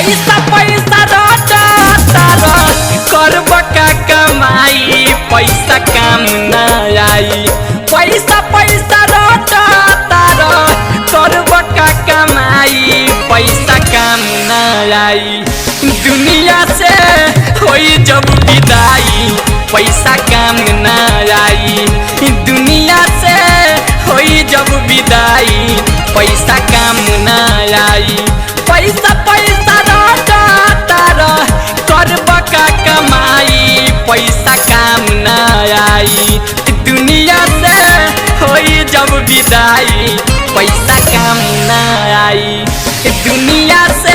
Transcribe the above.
पैसा पैसा रटा तारा करब का कमाई पैसा काम ना आई पैसा पैसा रटा तारा करब का कमाई पैसा काम ना आई दुनिया से होई जब विदाई पैसा काम ना आई दुनिया से होई जब विदाई पैसा काम ना आई पैसा पैसा रटा तारा करब का कमाई पैसा काम ना आई दुनिया से होई जब विदाई पैसा काम ना आई दुनिया से